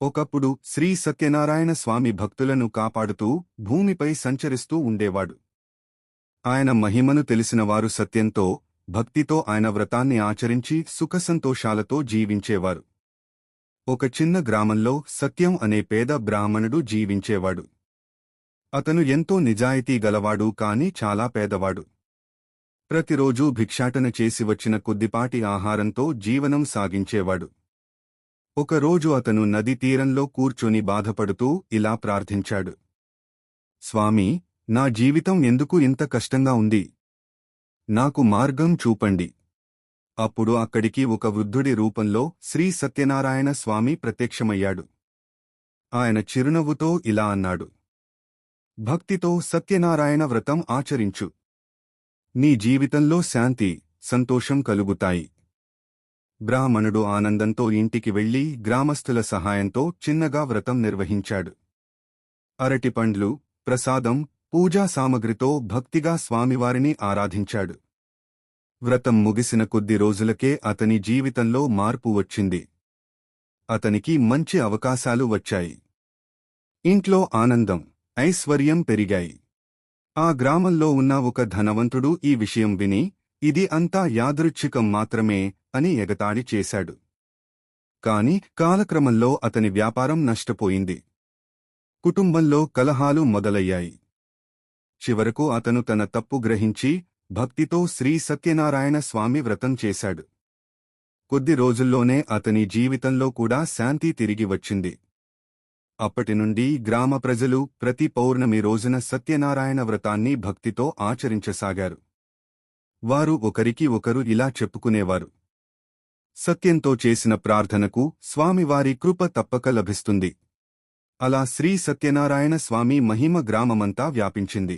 ఒకప్పుడు శ్రీ సత్యనారాయణ స్వామి భక్తులను కాపాడుతూ భూమిపై సంచరిస్తూ ఉండేవాడు. ఆయన మహిమను తెలిసినవారు సత్యంతో, భక్తితో ఆయన వ్రతాన్ని ఆచరించి సుఖసంతోషాలతో జీవించేవారు. ఒక చిన్న గ్రామంలో సత్యం అనే పేద బ్రాహ్మణుడు జీవించేవాడు. అతను ఎంతో నిజాయితీ గలవాడు, కాని చాలా పేదవాడు. ప్రతిరోజూ భిక్షాటన చేసి వచ్చిన కొద్దిపాటి ఆహారంతో జీవనం సాగించేవాడు. ఒకరోజు అతను నది తీరంలో కూర్చొని బాధపడుతూ ఇలా ప్రార్థించాడు: స్వామీ, నా జీవితం ఎందుకు ఇంత కష్టంగా ఉంది? నాకు మార్గం చూపండి. అప్పుడు అక్కడికి ఒక వృద్ధుడి రూపంలో శ్రీ సత్యనారాయణ స్వామి ప్రత్యక్షమయ్యాడు. ఆయన చిరునవ్వుతో ఇలా అన్నాడు: భక్తితో సత్యనారాయణ వ్రతం ఆచరించు. నీ జీవితంలో శాంతి, సంతోషం కలుగుతాయి. బ్రాహ్మణుడు ఆనందంతో ఇంటికి వెళ్లి గ్రామస్థుల సహాయంతో చిన్నగా వ్రతం నిర్వహించాడు. అరటిపండ్లు, ప్రసాదం, పూజా సామగ్రితో భక్తిగా స్వామివారిని ఆరాధించాడు. వ్రతం ముగిసిన కొద్ది రోజులకే అతని జీవితంలో మార్పు వచ్చింది. అతనికి మంచి అవకాశాలు వచ్చాయి. ఇంట్లో ఆనందం, ఐశ్వర్యం పెరిగాయి. ఆ గ్రామంలో ఉన్న ఒక ధనవంతుడు ఈ విషయం విని, ఇది అంతా యాదృచ్ఛికం మాత్రమే అని ఎగతాళి చేశాడు. కాని కాలక్రమంలో అతని వ్యాపారం నష్టపోయింది. కుటుంబంలో కలహాలు మొదలయ్యాయి. చివరకు అతను తన తప్పు గ్రహించి భక్తితో శ్రీ సత్యనారాయణ స్వామి వ్రతం చేశాడు. కొద్ది రోజుల్లోనే అతని జీవితంలో కూడా శాంతి తిరిగి వచ్చింది. అప్పటినుండి గ్రామ ప్రజలు ప్రతి పౌర్ణమి రోజున సత్యనారాయణ వ్రతాన్ని భక్తితో ఆచరించసాగారు. వారు ఒకరికి ఒకరు ఇలా చెప్పుకునేవారు: సత్యంతో చేసిన ప్రార్థనకు స్వామివారి కృప తప్పక లభిస్తుంది. అలా శ్రీ సత్యనారాయణ స్వామి మహిమ గ్రామమంతా వ్యాపించింది.